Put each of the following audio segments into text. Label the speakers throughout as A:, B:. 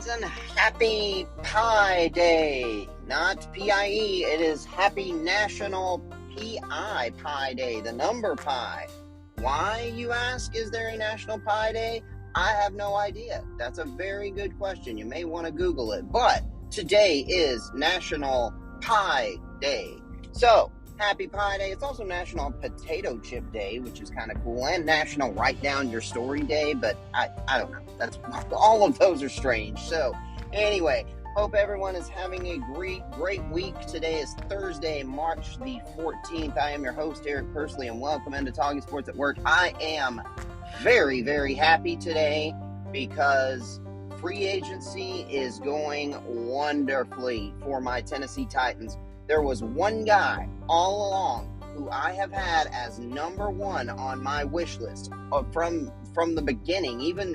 A: and happy Pi Day. Not P-I-E, it is Happy National P-I, Pi Day, the number pi. Why, you ask, is there a National Pi Day? I have no idea. That's a very good question. You may want to Google it. But today is National Pi Day. So, Happy Pi Day. It's also National Potato Chip Day, which is kind of cool, and National Write Down Your Story Day, but I don't know. That's all of those are strange. So, anyway, hope everyone is having a great week. Today is Thursday, March the 14th. I am your host, Eric Persley, and welcome into Talking Sports at Work. I am very, very happy today because free agency is going wonderfully for my Tennessee Titans. There was one guy all along who I have had as number one on my wish list from the beginning, even,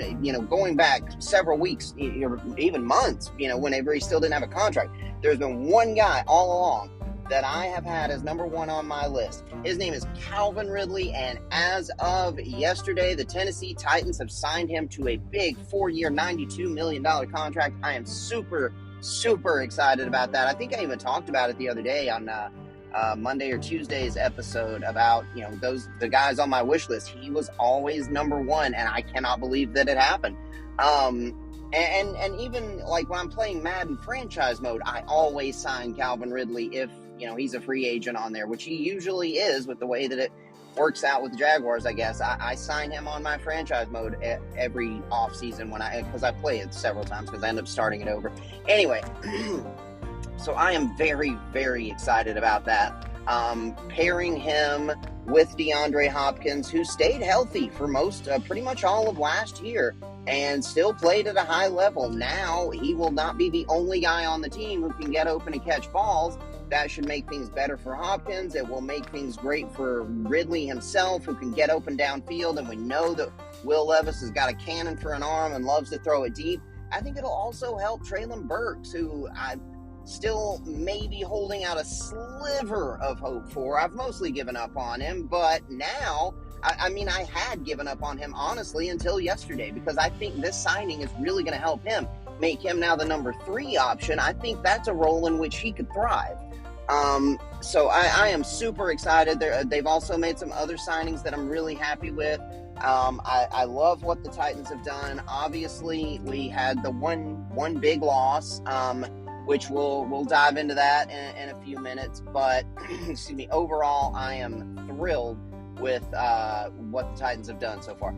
A: going back several weeks, even months, whenever he still didn't have a contract. There's been one guy all along that I have had as number one on my list. His name is Calvin Ridley, and as of yesterday, the Tennessee Titans have signed him to a big 4-year, $92 million contract. I am super excited about that. I think I even talked about it the other day on Monday or Tuesday's episode about, the guys on my wish list. He was always number one, and I cannot believe that it happened. And even like when I'm playing Madden franchise mode, I always sign Calvin Ridley if, he's a free agent on there, which he usually is with the way that it works out with the Jaguars, I guess. I sign him on my franchise mode every offseason because I play it several times because I end up starting it over. Anyway, so I am very, very excited about that. Pairing him with DeAndre Hopkins, who stayed healthy for pretty much all of last year and still played at a high level. Now he will not be the only guy on the team who can get open and catch balls. That should make things better for Hopkins. It will make things great for Ridley himself, who can get open downfield. And we know that Will Levis has got a cannon for an arm and loves to throw it deep. I think it'll also help Treylon Burks, who I still maybe holding out a sliver of hope for. I've mostly given up on him, but now, I had given up on him, honestly, until yesterday, because I think this signing is really going to help him, make him now the number 3 option. I think that's a role in which he could thrive. So I am super excited. They've also made some other signings that I'm really happy with. I love what the Titans have done. Obviously, we had the one big loss, which we'll dive into that in a few minutes. But excuse me, overall, I am thrilled with what the Titans have done so far.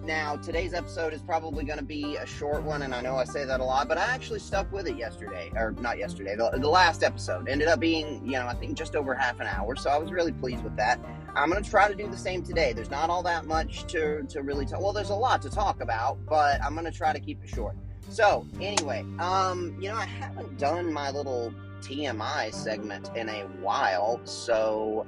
A: Now, today's episode is probably going to be a short one, and I know I say that a lot, but I actually stuck with it yesterday, or not yesterday, the last episode ended up being, I think just over half an hour, so I was really pleased with that. I'm going to try to do the same today. There's not all that much to really talk. Well, there's a lot to talk about, but I'm going to try to keep it short. So, anyway, I haven't done my little TMI segment in a while, so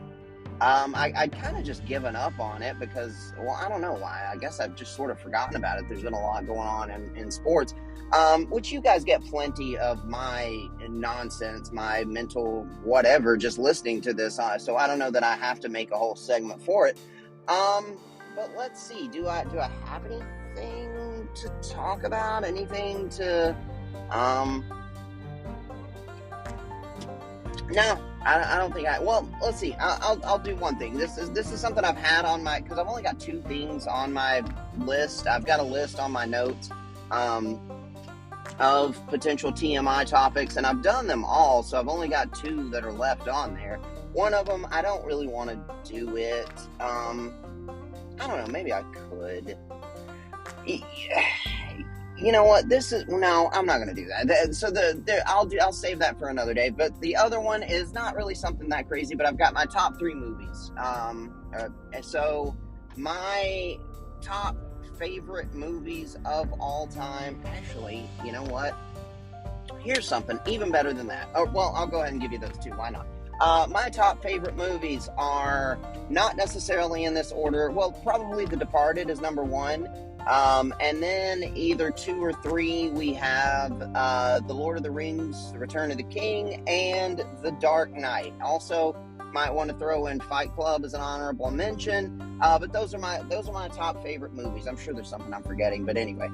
A: I'd kind of just given up on it because, well, I don't know why. I guess I've just sort of forgotten about it. There's been a lot going on in sports, which you guys get plenty of my nonsense, my mental whatever, just listening to this. So I don't know that I have to make a whole segment for it. But let's see. Do I have anything to talk about? Anything to, no, I don't think well, let's see. I'll do one thing. This is something I've had on my, because I've only got 2 things on my list. I've got a list on my notes of potential TMI topics, and I've done them all, so I've only got 2 that are left on there. One of them, I don't really want to do it. I don't know, maybe I could. You know what? No, I'm not going to do that. So I'll save that for another day. But the other one is not really something that crazy, but I've got my top 3 movies. So my top favorite movies of all time. Actually, you know what? Here's something even better than that. Oh, well, I'll go ahead and give you those 2. Why not? My top favorite movies are not necessarily in this order. Well, probably The Departed is number 1. And then either 2 or 3, we have The Lord of the Rings, The Return of the King, and The Dark Knight. Also, might want to throw in Fight Club as an honorable mention. But those are my top favorite movies. I'm sure there's something I'm forgetting, but anyway.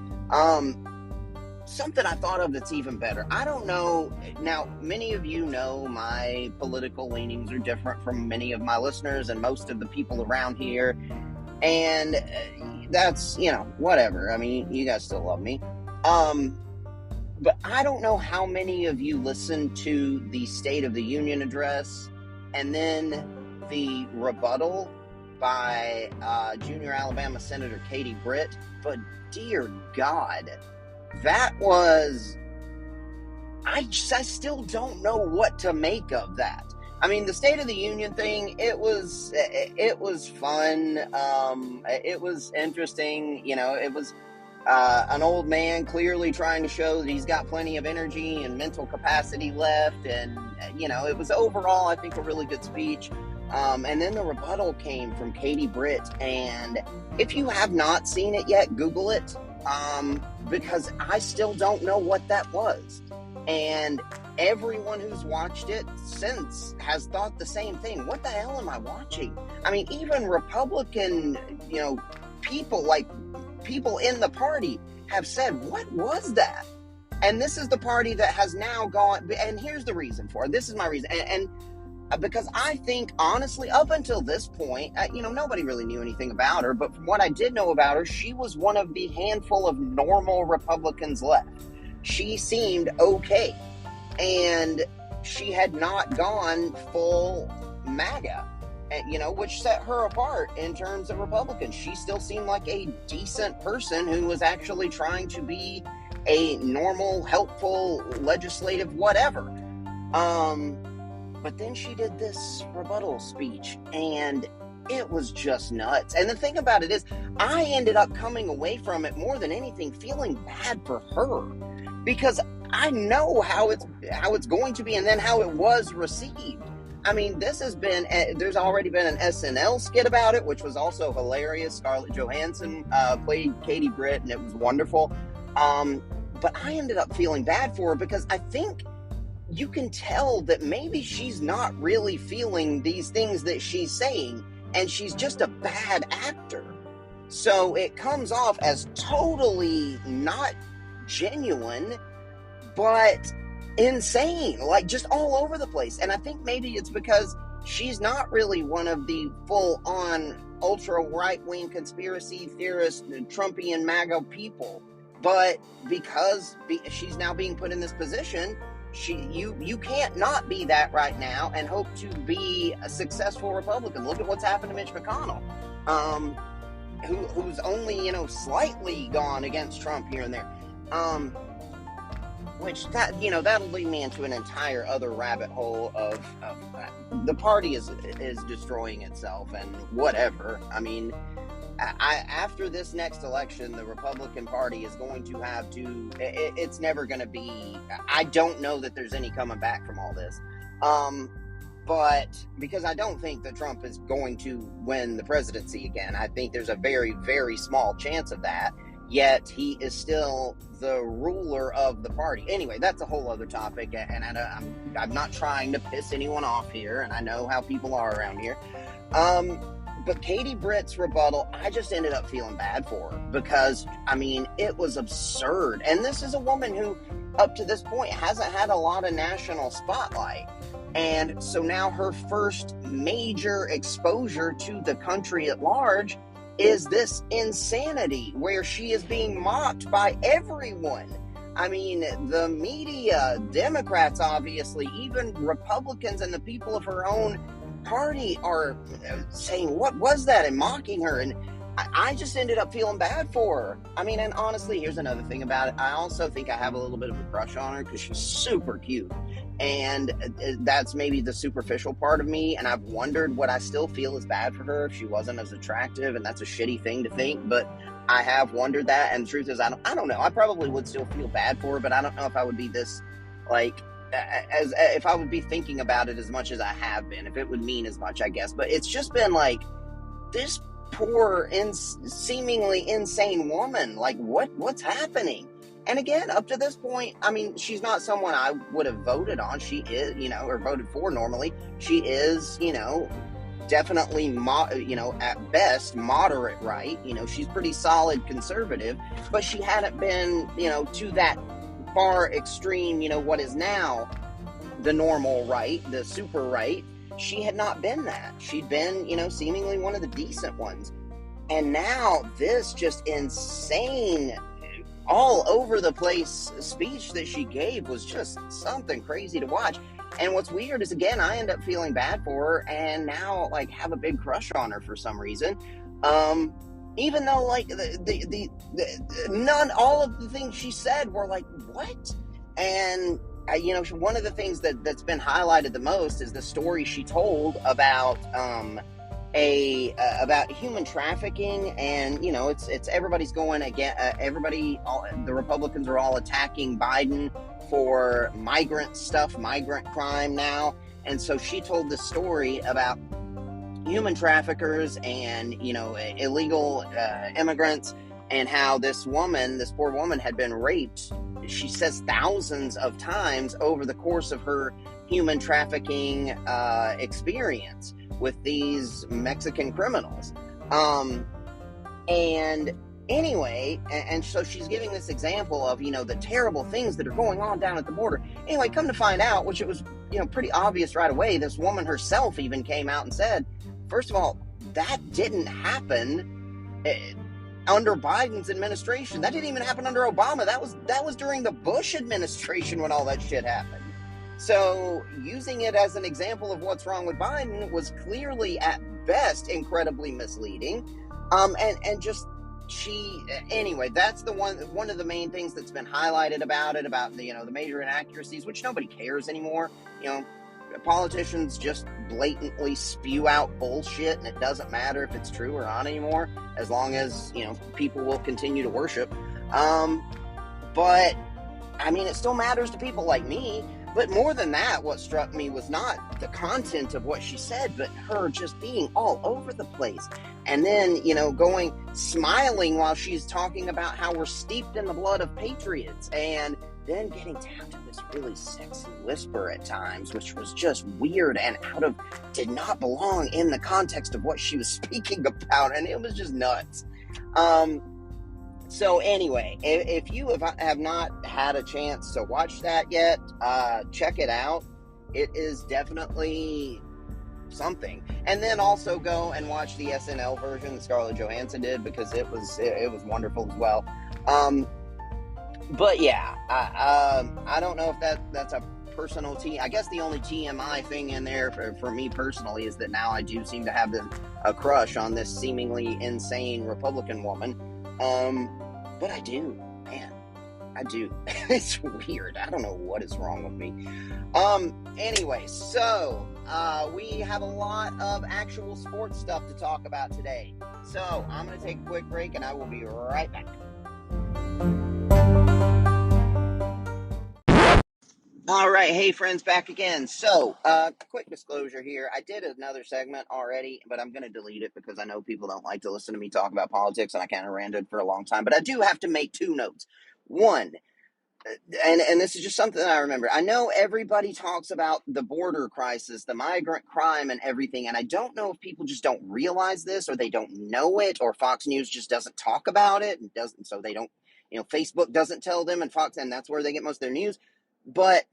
A: something I thought of that's even better. I don't know. Now, many of you know my political leanings are different from many of my listeners and most of the people around here. And that's, whatever. I mean, you guys still love me. But I don't know how many of you listened to the State of the Union address and then the rebuttal by junior Alabama Senator Katie Britt. But dear God, that was, I still don't know what to make of that. I mean, the State of the Union thing, it was fun. It was interesting. It was an old man clearly trying to show that he's got plenty of energy and mental capacity left. And, it was overall, I think, a really good speech. And then the rebuttal came from Katie Britt. And if you have not seen it yet, Google it. Because I still don't know what that was. And everyone who's watched it since has thought the same thing. What the hell am I watching? I mean, even Republican, people in the party have said, what was that? And this is the party that has now gone, and here's the reason for it. This is my reason. And because I think, honestly, up until this point, nobody really knew anything about her. But from what I did know about her, she was one of the handful of normal Republicans left. She seemed okay. And she had not gone full MAGA, which set her apart in terms of Republicans. She still seemed like a decent person who was actually trying to be a normal, helpful, legislative whatever. But then she did this rebuttal speech, and it was just nuts. And the thing about it is, I ended up coming away from it more than anything feeling bad for her, because I know how it's going to be, and then how it was received. I mean, there's already been an SNL skit about it, which was also hilarious. Scarlett Johansson played Katie Britt, and it was wonderful. But I ended up feeling bad for her, because I think you can tell that maybe she's not really feeling these things that she's saying, and she's just a bad actor. So it comes off as totally not genuine, but insane, like just all over the place. And I think maybe it's because she's not really one of the full-on ultra right-wing conspiracy theorist, Trumpian MAGA people, but because she's now being put in this position, you can't not be that right now and hope to be a successful Republican. Look at what's happened to Mitch McConnell, who's only slightly gone against Trump here and there. Which that'll lead me into an entire other rabbit hole of the party is destroying itself and whatever. I mean, after this next election, the Republican Party is going to have to. It's never going to be. I don't know that there's any coming back from all this. But because I don't think that Trump is going to win the presidency again, I think there's a very, very small chance of that. Yet he is still the ruler of the party. Anyway, that's a whole other topic, and I'm not trying to piss anyone off here, and I know how people are around here. But Katie Britt's rebuttal, I just ended up feeling bad for her, because, I mean, it was absurd. And this is a woman who, up to this point, hasn't had a lot of national spotlight. And so now her first major exposure to the country at large is this insanity where she is being mocked by everyone. I mean, the media, Democrats, obviously, even Republicans and the people of her own party are saying, what was that, and mocking her. And I just ended up feeling bad for her. I mean, and honestly, here's another thing about it. I also think I have a little bit of a crush on her because she's super cute. And that's maybe the superficial part of me. And I've wondered, would I still feel as bad for her if she wasn't as attractive? And that's a shitty thing to think, but I have wondered that. And the truth is, I don't know. I probably would still feel bad for her, but I don't know if I would be this, like, as if I would be thinking about it as much as I have been, if it would mean as much, I guess. But it's just been like this poor, seemingly insane woman. Like, what's happening? And again, up to this point, I mean, she's not someone I would have voted on. She is, or voted for normally. She is, definitely, at best, moderate right. She's pretty solid conservative, but she hadn't been, to that far extreme, what is now the normal right, the super right. She had not been that. She'd been, seemingly one of the decent ones. And now this just insane, all over the place speech that she gave was just something crazy to watch. And what's weird is, again, I end up feeling bad for her and now have a big crush on her for some reason. Even though all of the things she said were what? And one of the things that's been highlighted the most is the story she told about about human trafficking, and it's everybody's going again. The Republicans are all attacking Biden for migrant crime now, and so she told the story about human traffickers and illegal immigrants, and how this poor woman had been raped, she says, thousands of times over the course of her human trafficking experience with these Mexican criminals. And anyway, and so she's giving this example of the terrible things that are going on down at the border. Anyway, come to find out, which it was pretty obvious right away, this woman herself even came out and said, first of all, that didn't happen under Biden's administration. That didn't even happen under Obama. That was during the Bush administration when all that shit happened. So using it as an example of what's wrong with Biden was clearly, at best, incredibly misleading. Anyway, that's one of the main things that's been highlighted about the major inaccuracies, which nobody cares anymore. Politicians just blatantly spew out bullshit, and it doesn't matter if it's true or not anymore, as long as people will continue to worship. But I mean, it still matters to people like me. But more than that, what struck me was not the content of what she said, but her just being all over the place. And then, smiling while she's talking about how we're steeped in the blood of patriots, and then getting down to this really sexy whisper at times, which was just weird and did not belong in the context of what she was speaking about, and it was just nuts. So anyway, if you have not had a chance to watch that yet, check it out. It is definitely something. And then also go and watch the SNL version that Scarlett Johansson did, because it was wonderful as well. But yeah, I don't know if that's a personal I guess the only TMI thing in there for me personally is that now I do seem to have a crush on this seemingly insane Republican woman. But I do, man. I do. It's weird. I don't know what is wrong with me. Anyway, so we have a lot of actual sports stuff to talk about today. So I'm going to take a quick break, and I will be right back. All right, hey friends, back again. So, quick disclosure here. I did another segment already, but I'm going to delete it because I know people don't like to listen to me talk about politics, and I kind of ranted for a long time. But I do have to make two notes. One, and this is just something that I remember. I know everybody talks about the border crisis, the migrant crime, and everything, and I don't know if people just don't realize this, or they don't know it, or Fox News just doesn't talk about it, and so they don't, Facebook doesn't tell them, and that's where they get most of their news. But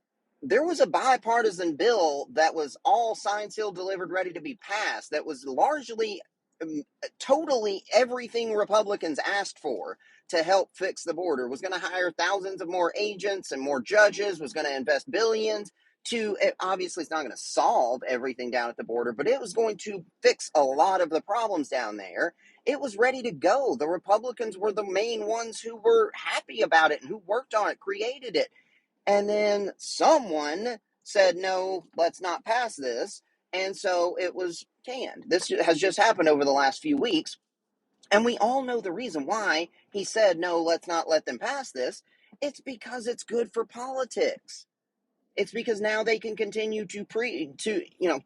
A: there was a bipartisan bill that was all signed, sealed, delivered, ready to be passed, that was largely, totally everything Republicans asked for to help fix the border. Was going to hire thousands of more agents and more judges, was going to invest billions obviously it's not going to solve everything down at the border, but it was going to fix a lot of the problems down there. It was ready to go. The Republicans were the main ones who were happy about it and who worked on it, created it. And then someone said, no, let's not pass this. And so it was canned. This has just happened over the last few weeks. And we all know the reason why he said, no, let's not let them pass this. It's because it's good for politics. It's because now they can continue to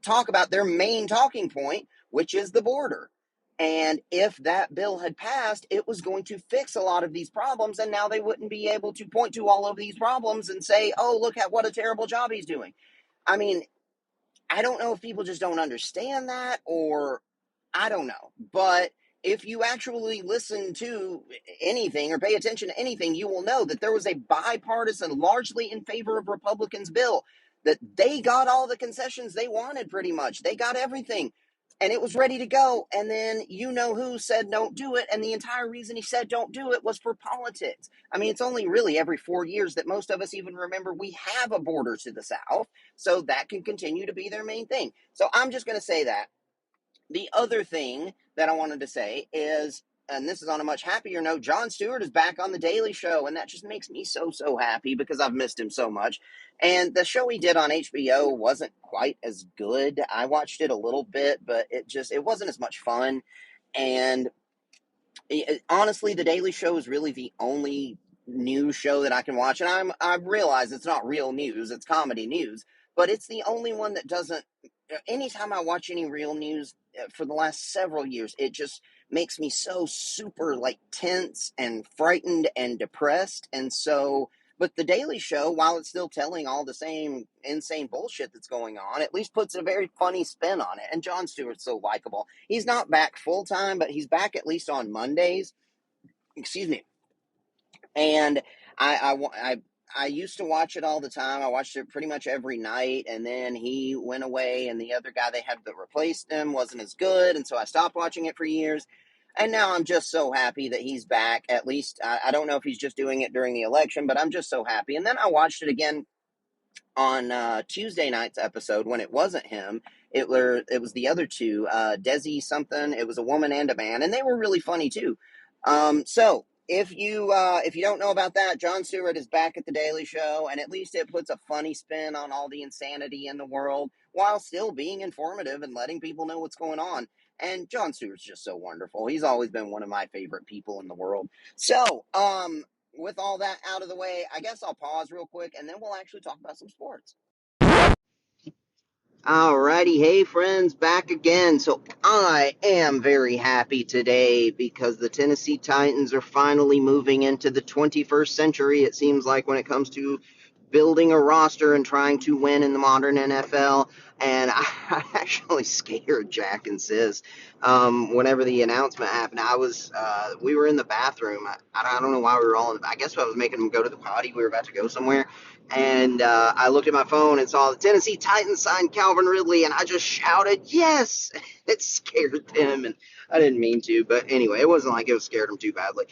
A: talk about their main talking point, which is the border. And if that bill had passed, it was going to fix a lot of these problems, and now they wouldn't be able to point to all of these problems and say, oh, look at what a terrible job he's doing. I mean, I don't know if people just don't understand that, or I don't know. But if you actually listen to anything or pay attention to anything, you will know that there was a bipartisan, largely in favor of Republicans bill, that they got all the concessions they wanted pretty much. They got everything and it was ready to go. And then you know who said don't do it. And the entire reason he said don't do it was for politics. I mean, it's only really every 4 years that most of us even remember we have a border to the south. So that can continue to be their main thing. So I'm just going to say that. The other thing that I wanted to say is, and this is on a much happier note, Jon Stewart is back on The Daily Show, and that just makes me so, so happy because I've missed him so much. And the show he did on HBO wasn't quite as good. I watched it a little bit, but it wasn't as much fun. And honestly, The Daily Show is really the only news show that I can watch, and I realize it's not real news; it's comedy news, but it's the only one that doesn't. Anytime I watch any real news for the last several years, it just makes me so super like tense and frightened and depressed, and so. But The Daily Show, while it's still telling all the same insane bullshit that's going on, at least puts a very funny spin on it. And Jon Stewart's so likable. He's not back full time, but he's back at least on Mondays. Excuse me. And I used to watch it all the time. I watched it pretty much every night, and then he went away, and the other guy they had that replaced him wasn't as good, and so I stopped watching it for years. And now I'm just so happy that he's back. At least I don't know if he's just doing it during the election, but I'm just so happy. And then I watched it again on Tuesday night's episode when it wasn't him. It was the other two, Desi something. It was a woman and a man, and they were really funny too. So if you don't know about that, Jon Stewart is back at the Daily Show, and at least it puts a funny spin on all the insanity in the world while still being informative and letting people know what's going on. And Jon Stewart's just so wonderful. He's always been one of my favorite people in the world. So, with all that out of the way, I guess I'll pause real quick and then we'll actually talk about some sports. Alrighty, hey friends, back again. So I am very happy today because the Tennessee Titans are finally moving into the 21st century, it seems like, when it comes to building a roster and trying to win in the modern NFL. And I actually scared Jack and Sis whenever the announcement happened. We were in the bathroom. I don't know why we were all in I guess I was making them go to the potty. We were about to go somewhere. And I looked at my phone and saw the Tennessee Titans signed Calvin Ridley, and I just shouted, yes! It scared them, and I didn't mean to. But anyway, it wasn't like it scared them too badly.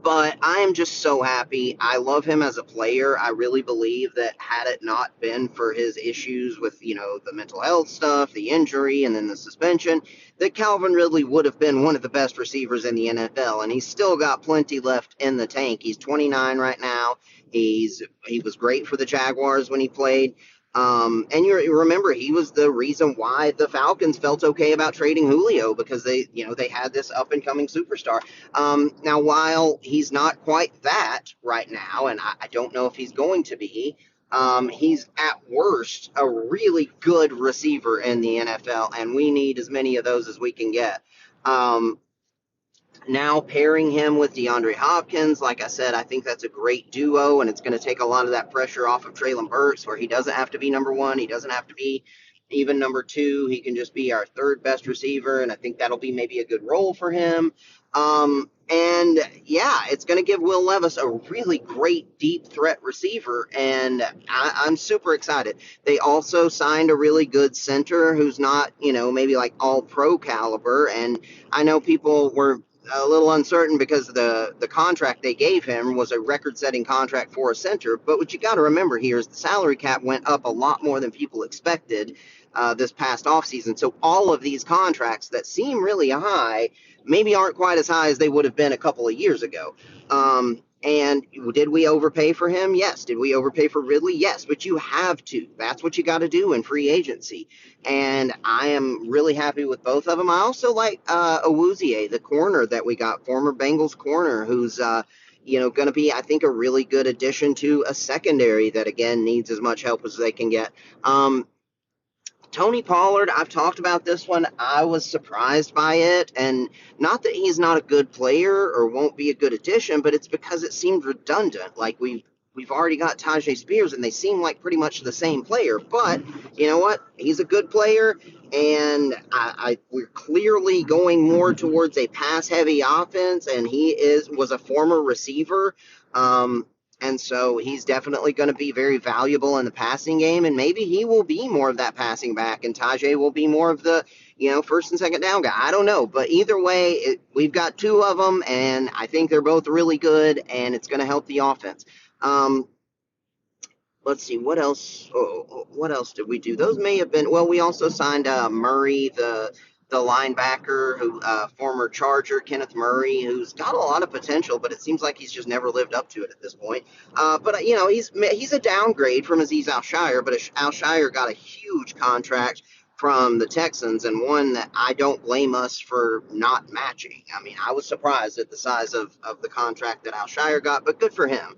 A: But I am just so happy. I love him as a player. I really believe that had it not been for his issues with, the mental health stuff, the injury, and then the suspension, that Calvin Ridley would have been one of the best receivers in the NFL. And he's still got plenty left in the tank. He's 29 right now. He was great for the Jaguars when he played. And you remember he was the reason why the Falcons felt okay about trading Julio, because they had this up and coming superstar. Now, while he's not quite that right now, and I don't know if he's going to be, he's at worst a really good receiver in the NFL, and we need as many of those as we can get. Now pairing him with DeAndre Hopkins, like I said, I think that's a great duo, and it's going to take a lot of that pressure off of Treylon Burks, where he doesn't have to be number one. He doesn't have to be even number two. He can just be our third best receiver, and I think that'll be maybe a good role for him. And yeah, it's going to give Will Levis a really great deep threat receiver, and I'm super excited. They also signed a really good center who's not, maybe like all pro caliber, and I know people were a little uncertain because the contract they gave him was a record-setting contract for a center. But what you got to remember here is the salary cap went up a lot more than people expected this past offseason. So all of these contracts that seem really high maybe aren't quite as high as they would have been a couple of years ago. And did we overpay for him? Yes. Did we overpay for Ridley? Yes. But you have to. That's what you got to do in free agency. And I am really happy with both of them. I also like Awuzie, the corner that we got, former Bengals corner, who's going to be, I think, a really good addition to a secondary that, again, needs as much help as they can get. Tony Pollard, I've talked about this one. I was surprised by it, and not that he's not a good player or won't be a good addition, but it's because it seemed redundant. Like we we've already got Tajay Spears, and they seem like pretty much the same player. But you know what? He's a good player, and we're clearly going more towards a pass-heavy offense. And he was a former receiver, and so he's definitely going to be very valuable in the passing game. And maybe he will be more of that passing back, and Tajay will be more of the first and second down guy. I don't know, but either way, we've got two of them, and I think they're both really good, and it's going to help the offense. Um, let's see what else. What else did we do? Those may have been. Well, we also signed Murray, the linebacker, who former Charger Kenneth Murray, who's got a lot of potential, but it seems like he's just never lived up to it at this point. But he's a downgrade from Azeez Al-Shire, but Al-Shire got a huge contract from the Texans, and one that I don't blame us for not matching. I mean, I was surprised at the size of the contract that Al-Shire got, but good for him.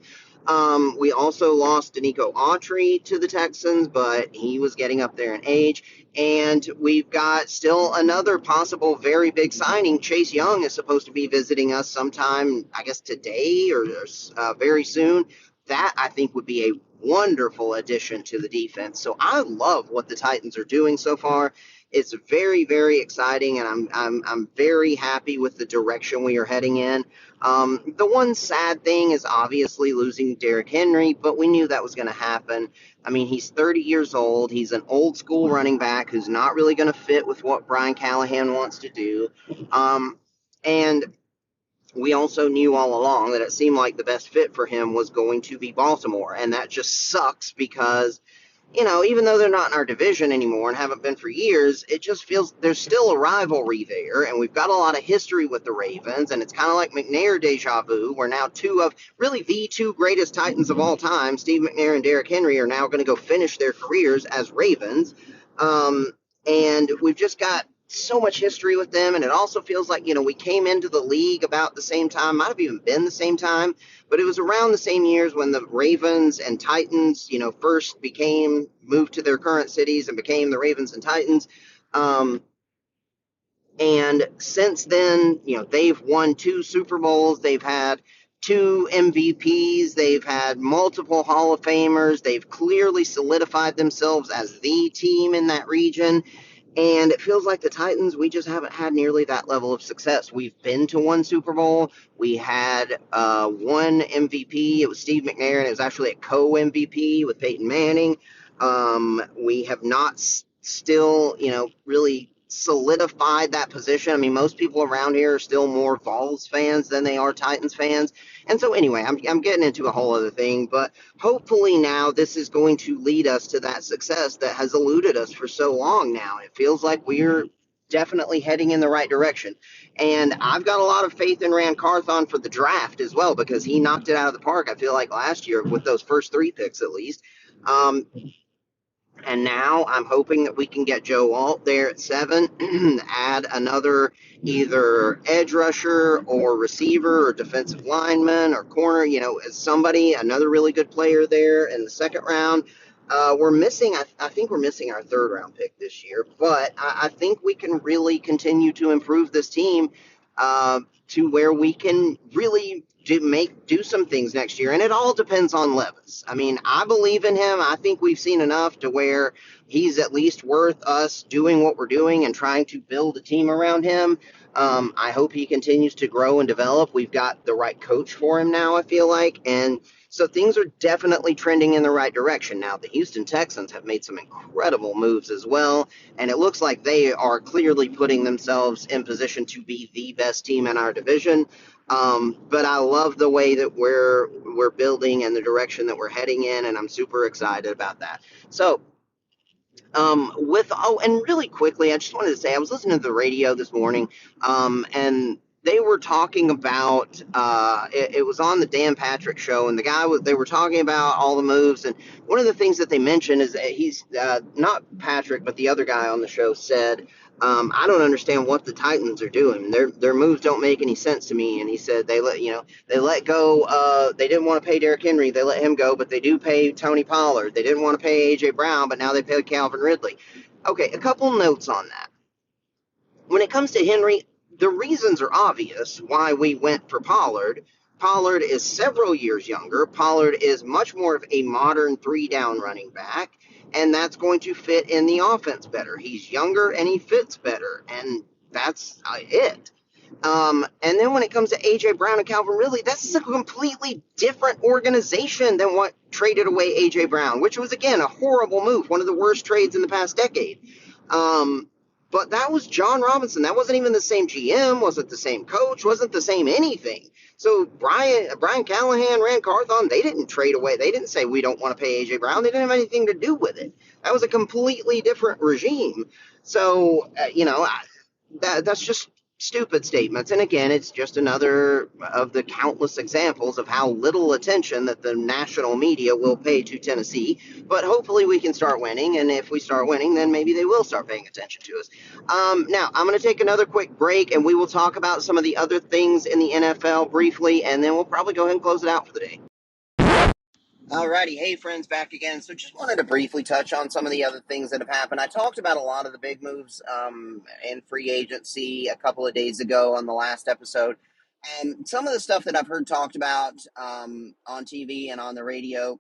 A: We also lost Danico Autry to the Texans, but he was getting up there in age. And we've got still another possible very big signing. Chase Young is supposed to be visiting us sometime, I guess today or very soon. That, I think, would be a wonderful addition to the defense. So I love what the Titans are doing so far. It's very, very exciting, and I'm very happy with the direction we are heading in. The one sad thing is obviously losing Derrick Henry, but we knew that was going to happen. I mean, he's 30 years old. He's an old school running back who's not really going to fit with what Brian Callahan wants to do. And we also knew all along that it seemed like the best fit for him was going to be Baltimore. And that just sucks because, even though they're not in our division anymore and haven't been for years, it just feels there's still a rivalry there. And we've got a lot of history with the Ravens. And it's kind of like McNair deja vu, where now two of really the two greatest Titans of all time, Steve McNair and Derrick Henry, are now going to go finish their careers as Ravens. And we've just got so much history with them, and it also feels like, we came into the league about the same time, might have even been the same time, but it was around the same years when the Ravens and Titans, first moved to their current cities and became the Ravens and Titans. And since then, they've won 2 Super Bowls, they've had 2 MVPs, they've had multiple Hall of Famers, they've clearly solidified themselves as the team in that region. And it feels like the Titans, we just haven't had nearly that level of success. We've been to 1 Super Bowl. We had 1 MVP. It was Steve McNair, and it was actually a co-MVP with Peyton Manning. We have not still, really solidified that position. I mean, most people around here are still more Vols fans than they are Titans fans. And so anyway, I'm getting into a whole other thing, but hopefully now this is going to lead us to that success that has eluded us for so long now. It feels like we're definitely heading in the right direction. And I've got a lot of faith in Rand Carthon for the draft as well, because he knocked it out of the park, I feel like, last year with those first 3 picks at least. And now I'm hoping that we can get Joe Alt there at 7, add another either edge rusher or receiver or defensive lineman or corner, somebody, another really good player there in the second round. We're missing, I think we're missing our 3rd round pick this year, but I think we can really continue to improve this team to where we can really do some things next year. And it all depends on Levis. I mean, I believe in him. I think we've seen enough to where he's at least worth us doing what we're doing and trying to build a team around him. I hope he continues to grow and develop. We've got the right coach for him now, I feel like. And so things are definitely trending in the right direction. Now, the Houston Texans have made some incredible moves as well, and it looks like they are clearly putting themselves in position to be the best team in our division. But I love the way that we're building and the direction that we're heading in, and I'm super excited about that. So, and really quickly, I just wanted to say, I was listening to the radio this morning, and they were talking about, it was on the Dan Patrick show, and they were talking about all the moves, and one of the things that they mentioned is that he's, not Patrick, but the other guy on the show said, I don't understand what the Titans are doing. Their moves don't make any sense to me. And he said they let go. They didn't want to pay Derrick Henry. They let him go, but they do pay Tony Pollard. They didn't want to pay A.J. Brown, but now they pay Calvin Ridley. Okay, a couple notes on that. When it comes to Henry, the reasons are obvious why we went for Pollard. Pollard is several years younger. Pollard is much more of a modern three down running back, and that's going to fit in the offense better. He's younger and he fits better, and that's it. And then when it comes to A.J. Brown and Calvin Ridley, this is a completely different organization than what traded away A.J. Brown, which was, again, a horrible move, one of the worst trades in the past decade. But that was John Robinson. That wasn't even the same GM, wasn't the same coach, wasn't the same anything. So Brian Callahan, Rand Carthon, they didn't trade away. They didn't say we don't want to pay A.J. Brown. They didn't have anything to do with it. That was a completely different regime. So, that's just stupid statements. And again, it's just another of the countless examples of how little attention that the national media will pay to Tennessee. But hopefully we can start winning. And if we start winning, then maybe they will start paying attention to us. Now, I'm going to take another quick break and we will talk about some of the other things in the NFL briefly. And then we'll probably go ahead and close it out for the day. Alrighty, hey friends, back again. So just wanted to briefly touch on some of the other things that have happened. I talked about a lot of the big moves in free agency a couple of days ago on the last episode. And some of the stuff that I've heard talked about on TV and on the radio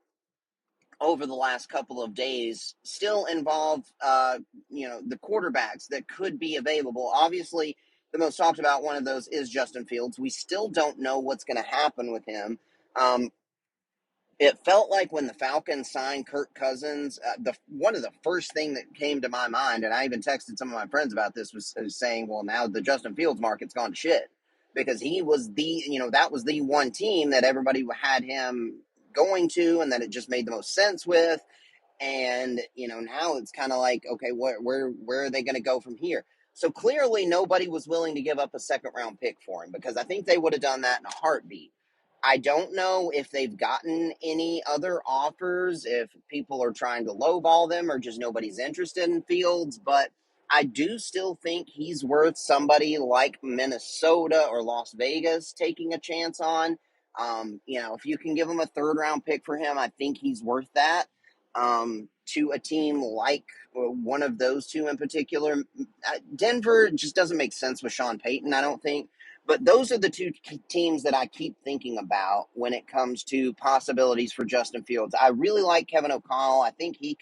A: over the last couple of days still involve, the quarterbacks that could be available. Obviously, the most talked about one of those is Justin Fields. We still don't know what's going to happen with him. It felt like when the Falcons signed Kirk Cousins, one of the first thing that came to my mind, and I even texted some of my friends about this, was saying, well, now the Justin Fields market's gone to shit. Because he was that was the one team that everybody had him going to and that it just made the most sense with. And, now it's kind of like, okay, where are they going to go from here? So clearly nobody was willing to give up a second round pick for him, because I think they would have done that in a heartbeat. I don't know if they've gotten any other offers, if people are trying to lowball them or just nobody's interested in Fields, but I do still think he's worth somebody like Minnesota or Las Vegas taking a chance on. If you can give him a third round pick for him, I think he's worth that. To a team like one of those two in particular. Denver just doesn't make sense with Sean Payton, I don't think. But those are the two teams that I keep thinking about when it comes to possibilities for Justin Fields. I really like Kevin O'Connell. I think he's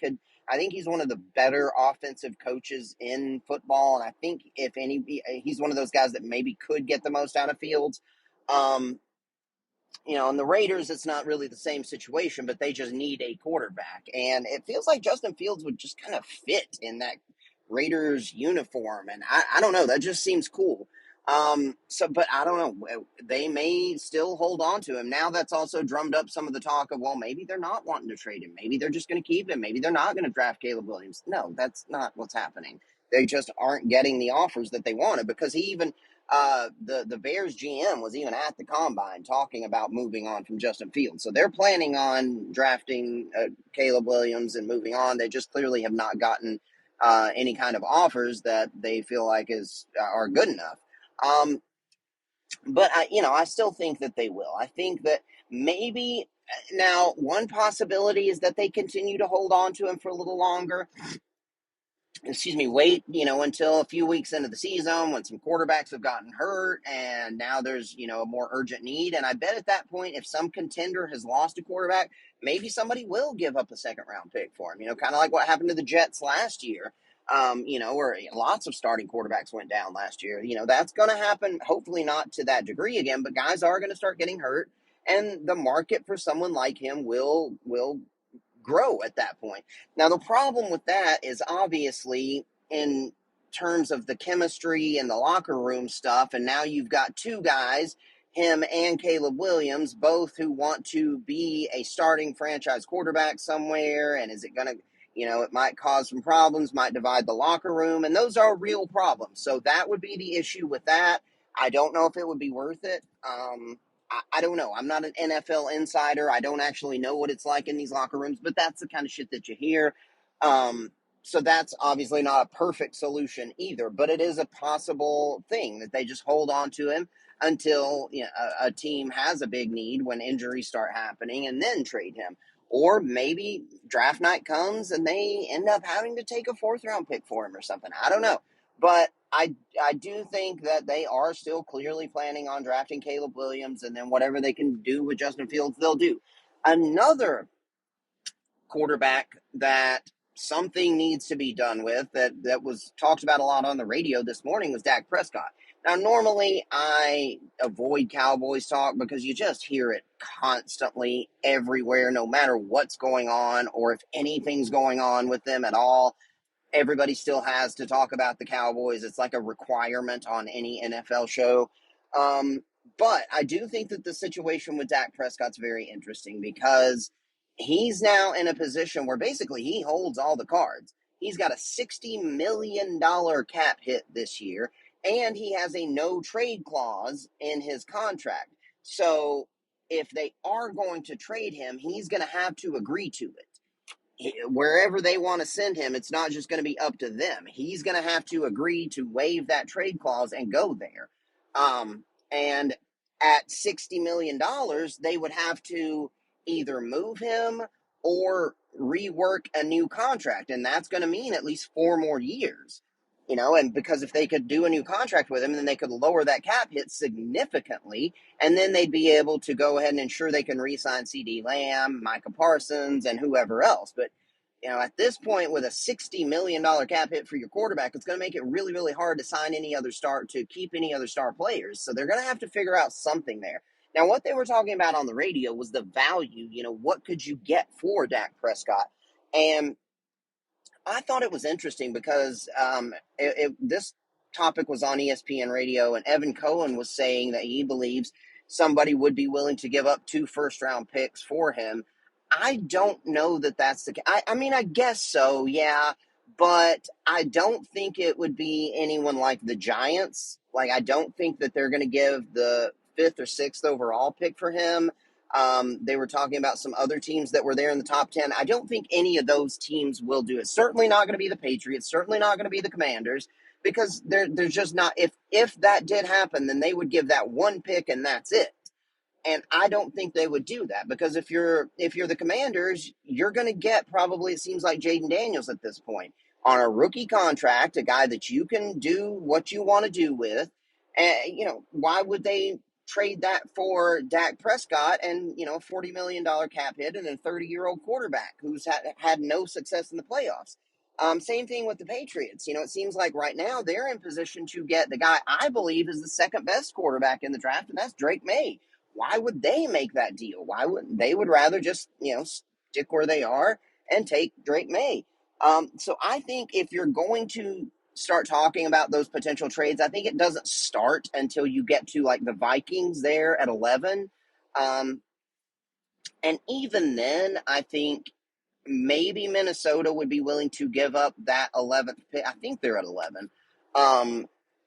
A: one of the better offensive coaches in football. And I think if he's one of those guys that maybe could get the most out of Fields. In the Raiders, it's not really the same situation, but they just need a quarterback. And it feels like Justin Fields would just kind of fit in that Raiders uniform. And I don't know, that just seems cool. But I don't know. They may still hold on to him. Now that's also drummed up some of the talk of, well, maybe they're not wanting to trade him. Maybe they're just going to keep him. Maybe they're not going to draft Caleb Williams. No, that's not what's happening. They just aren't getting the offers that they wanted, because the Bears GM was even at the combine talking about moving on from Justin Fields. So they're planning on drafting Caleb Williams and moving on. They just clearly have not gotten any kind of offers that they feel like are good enough. But I still think that they will. I think that maybe now one possibility is that they continue to hold on to him for a little longer. Wait, until a few weeks into the season when some quarterbacks have gotten hurt and now there's, a more urgent need. And I bet at that point, if some contender has lost a quarterback, maybe somebody will give up a second round pick for him, kind of like what happened to the Jets last year, where lots of starting quarterbacks went down last year. That's going to happen, hopefully not to that degree again, but guys are going to start getting hurt. And the market for someone like him will grow at that point. Now, the problem with that is obviously in terms of the chemistry and the locker room stuff. And now you've got two guys, him and Caleb Williams, both who want to be a starting franchise quarterback somewhere. And is it going to, it might cause some problems, might divide the locker room. And those are real problems. So that would be the issue with that. I don't know if it would be worth it. I don't know. I'm not an NFL insider. I don't actually know what it's like in these locker rooms, but that's the kind of shit that you hear. So that's obviously not a perfect solution either, but it is a possible thing that they just hold on to him until a team has a big need when injuries start happening and then trade him. Or maybe draft night comes and they end up having to take a fourth round pick for him or something. I don't know. But I do think that they are still clearly planning on drafting Caleb Williams, and then whatever they can do with Justin Fields, they'll do. Another quarterback that something needs to be done with that was talked about a lot on the radio this morning was Dak Prescott. Now, normally I avoid Cowboys talk because you just hear it constantly everywhere, no matter what's going on or if anything's going on with them at all. Everybody still has to talk about the Cowboys. It's like a requirement on any NFL show. Um, but I do think that the situation with Dak Prescott's very interesting because he's now in a position where basically he holds all the cards. He's got a $60 million cap hit this year, and he has a no trade clause in his contract. So if they are going to trade him, he's going to have to agree to it. Wherever they want to send him, it's not just going to be up to them. He's going to have to agree to waive that trade clause and go there. And at $60 million, they would have to either move him or rework a new contract. And that's going to mean at least 4 more years. And because if they could do a new contract with him, then they could lower that cap hit significantly, and then they'd be able to go ahead and ensure they can re-sign CD Lamb, Micah Parsons, and whoever else. But at this point, with a $60 million cap hit for your quarterback, it's going to make it really, really hard to sign to keep any other star players. So they're going to have to figure out something there. Now, what they were talking about on the radio was the value. What could you get for Dak Prescott? And I thought it was interesting because this topic was on ESPN radio, and Evan Cohen was saying that he believes somebody would be willing to give up 2 first-round picks for him. I don't know that that's the case. I mean, I guess so, yeah, but I don't think it would be anyone like the Giants. Like, I don't think that they're going to give the 5th or 6th overall pick for him. They were talking about some other teams that were there in the top 10. I don't think any of those teams will do it. Certainly not going to be the Patriots. Certainly not going to be the Commanders, because they're just not. If that did happen, then they would give that 1 pick and that's it. And I don't think they would do that, because if you're the Commanders, you're going to get probably, it seems like, Jaden Daniels at this point on a rookie contract, a guy that you can do what you want to do with. And why would they trade that for Dak Prescott and a $40 million cap hit and a 30-year-old quarterback who's had no success in the playoffs? Same thing with the Patriots. It seems like right now they're in position to get the guy I believe is the second best quarterback in the draft, and that's Drake May. Why would they make that deal? Why wouldn't they? Would rather just stick where they are and take Drake May. So I think if you're going to start talking about those potential trades, I think it doesn't start until you get to like the Vikings there at 11. And even then, I think maybe Minnesota would be willing to give up that 11th pick. I think they're at 11.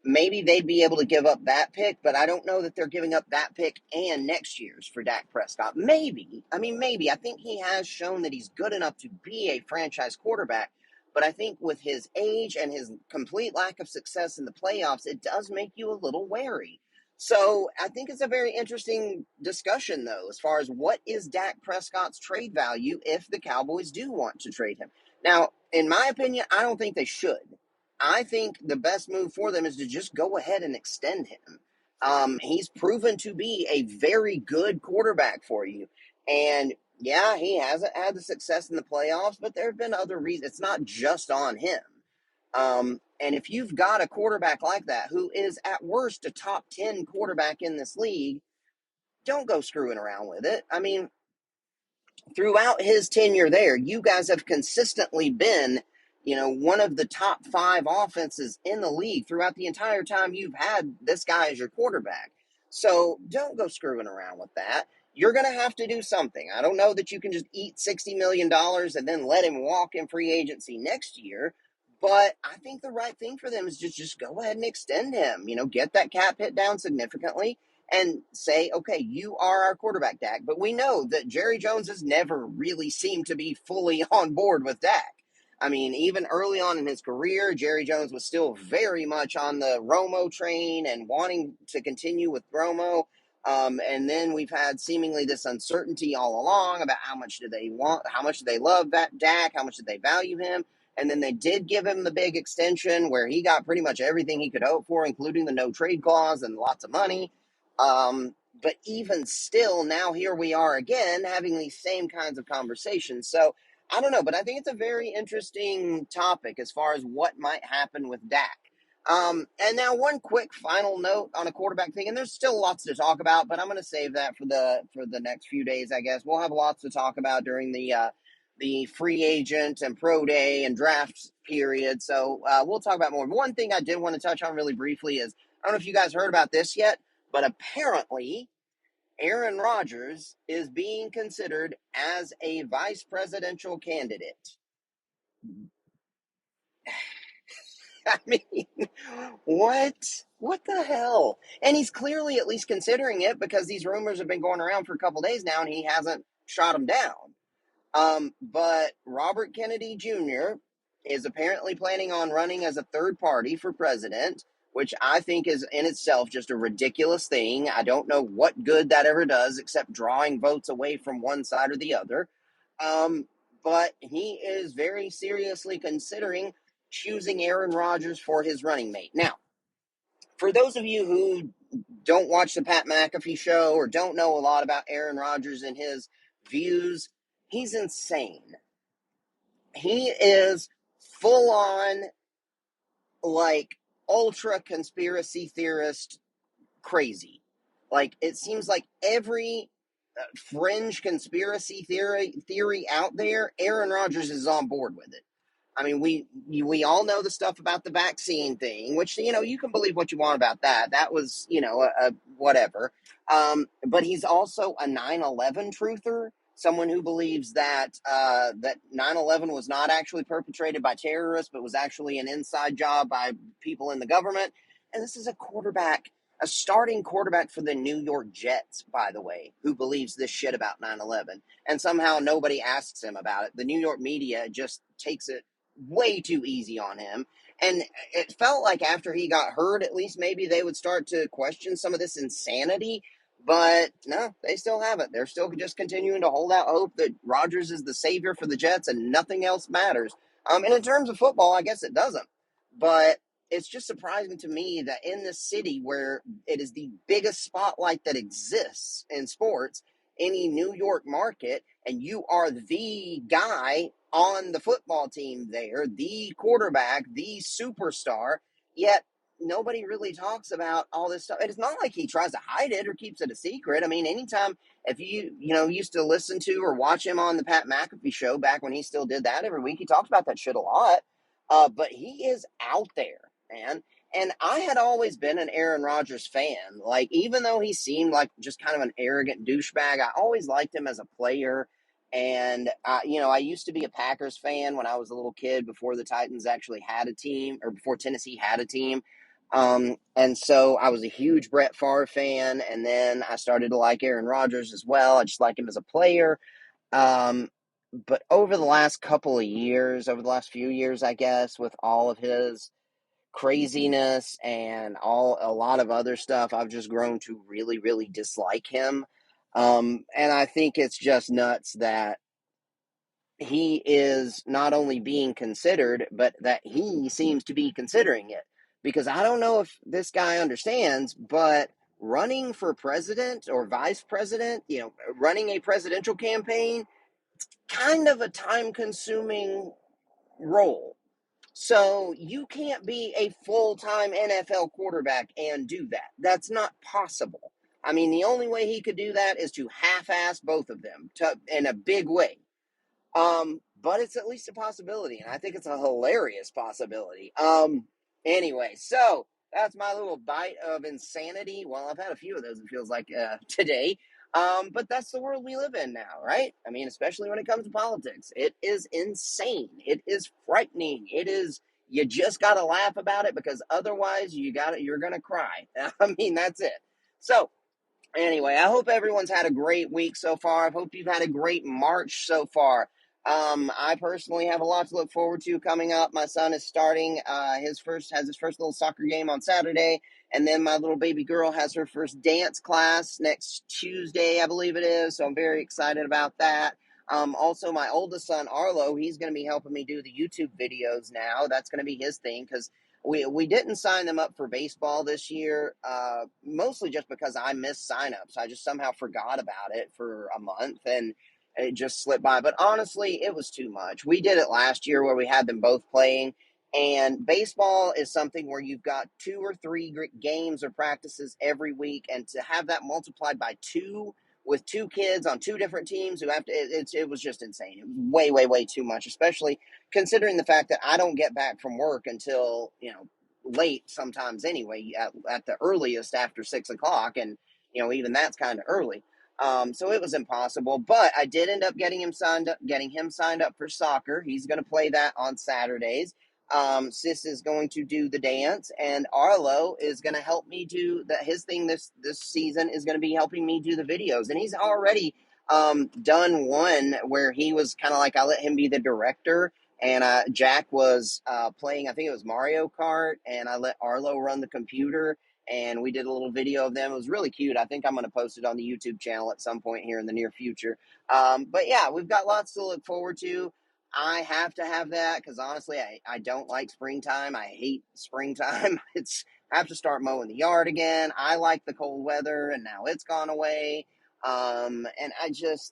A: Maybe they'd be able to give up that pick, but I don't know that they're giving up that pick and next year's for Dak Prescott. Maybe. I think he has shown that he's good enough to be a franchise quarterback, but I think with his age and his complete lack of success in the playoffs, it does make you a little wary. So I think it's a very interesting discussion, though, as far as what is Dak Prescott's trade value if the Cowboys do want to trade him. Now, in my opinion, I don't think they should. I think the best move for them is to just go ahead and extend him. He's proven to be a very good quarterback for you. And yeah, he hasn't had the success in the playoffs, but there have been other reasons. It's not just on him. And if you've got a quarterback like that, who is at worst a top 10 quarterback in this league, don't go screwing around with it. I mean, throughout his tenure there, you guys have consistently been, one of the top 5 offenses in the league throughout the entire time you've had this guy as your quarterback. So don't go screwing around with that. You're going to have to do something. I don't know that you can just eat $60 million and then let him walk in free agency next year. But I think the right thing for them is just go ahead and extend him, get that cap hit down significantly and say, okay, you are our quarterback, Dak. But we know that Jerry Jones has never really seemed to be fully on board with Dak. I mean, even early on in his career, Jerry Jones was still very much on the Romo train and wanting to continue with Romo. And then we've had seemingly this uncertainty all along about how much do they want, how much do they love that Dak, how much do they value him. And then they did give him the big extension where he got pretty much everything he could hope for, including the no trade clause and lots of money. But even still, now here we are again having these same kinds of conversations. So I don't know, but I think it's a very interesting topic as far as what might happen with Dak. And now one quick final note on a quarterback thing, and there's still lots to talk about, but I'm going to save that for the next few days, I guess. We'll have lots to talk about during the free agent and pro day and draft period. So we'll talk about more. One thing I did want to touch on really briefly is, I don't know if you guys heard about this yet, but apparently Aaron Rodgers is being considered as a vice presidential candidate. I mean, what? What the hell? And he's clearly at least considering it because these rumors have been going around for a couple days now and he hasn't shot them down. But Robert Kennedy Jr. is apparently planning on running as a third party for president, which I think is in itself just a ridiculous thing. I don't know what good that ever does except drawing votes away from one side or the other. But he is very seriously considering choosing Aaron Rodgers for his running mate. Now, for those of you who don't watch the Pat McAfee show or don't know a lot about Aaron Rodgers and his views, he's insane. He is full on, like, ultra conspiracy theorist crazy. Like, it seems like every fringe conspiracy theory out there, Aaron Rodgers is on board with it. I mean, we all know the stuff about the vaccine thing, which, you can believe what you want about that. That was, a whatever. But he's also a 9/11 truther, someone who believes that that 9/11 was not actually perpetrated by terrorists, but was actually an inside job by people in the government. And this is a starting quarterback for the New York Jets, by the way, who believes this shit about 9/11. And somehow nobody asks him about it. The New York media just takes it way too easy on him. And it felt like after he got hurt, at least maybe they would start to question some of this insanity. But no, they still haven't. They're still just continuing to hold out hope that Rodgers is the savior for the Jets and nothing else matters. And in terms of football, I guess it doesn't. But it's just surprising to me that in this city where it is the biggest spotlight that exists in sports, any New York market, and you are the guy on the football team there, the quarterback, the superstar, yet nobody really talks about all this stuff. It's not like he tries to hide it or keeps it a secret. I mean, anytime, if you used to listen to or watch him on the Pat McAfee show back when he still did that every week, he talked about that shit a lot. But he is out there, man. And I had always been an Aaron Rodgers fan. Like, even though he seemed like just kind of an arrogant douchebag, I always liked him as a player. And, I used to be a Packers fan when I was a little kid before the Titans actually had a team, or before Tennessee had a team. And so I was a huge Brett Favre fan. And then I started to like Aaron Rodgers as well. I just like him as a player. But over the last over the last few years, I guess, with all of his craziness and a lot of other stuff, I've just grown to really, really dislike him. And I think it's just nuts that he is not only being considered, but that he seems to be considering it. Because I don't know if this guy understands, but running for president or vice president, running a presidential campaign, kind of a time-consuming role. So you can't be a full-time NFL quarterback and do that. That's not possible. I mean, the only way he could do that is to half-ass both of them in a big way. But it's at least a possibility, and I think it's a hilarious possibility. Anyway, so that's my little bite of insanity. Well, I've had a few of those, it feels like, today. But that's the world we live in now, right? I mean, especially when it comes to politics. It is insane. It is frightening. You just got to laugh about it because otherwise you're going to cry. I mean, that's it. So, anyway, I hope everyone's had a great week so far. I hope you've had a great March so far. I personally have a lot to look forward to coming up. My son is starting his first little soccer game on Saturday, and then my little baby girl has her first dance class next Tuesday, I believe it is. So I'm very excited about that. Also, my oldest son Arlo, he's going to be helping me do the YouTube videos now. That's going to be his thing because we didn't sign them up for baseball this year, mostly just because I missed signups. I just somehow forgot about it for a month and it just slipped by. But honestly, it was too much. We did it last year where we had them both playing. And baseball is something where you've got 2 or 3 games or practices every week, and to have that multiplied by two with 2 kids on 2 different teams who have to, it was just insane. It was way, way, way too much, especially considering the fact that I don't get back from work until, late sometimes anyway, at the earliest after 6 o'clock. And, even that's kind of early. So it was impossible, but I did end up getting him signed up for soccer. He's going to play that on Saturdays. Sis is going to do the dance, and Arlo is going to help me do that. His thing this season is going to be helping me do the videos, and he's already done one where he was kind of like I let him be the director, and Jack was playing. I think it was Mario Kart, and I let Arlo run the computer. And we did a little video of them. It was really cute. I think I'm going to post it on the YouTube channel at some point here in the near future. But yeah, we've got lots to look forward to. I have to have that because honestly, I don't like springtime. I hate springtime. I have to start mowing the yard again. I like the cold weather, and now it's gone away. And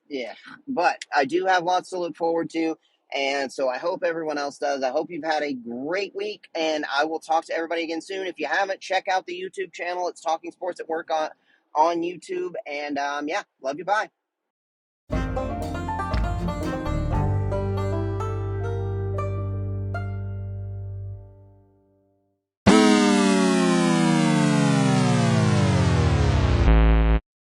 A: yeah. But I do have lots to look forward to. And so I hope everyone else does. I hope you've had a great week, and I will talk to everybody again soon. If you haven't, check out the YouTube channel. It's Talking Sports at Work on YouTube. And yeah, love you. Bye.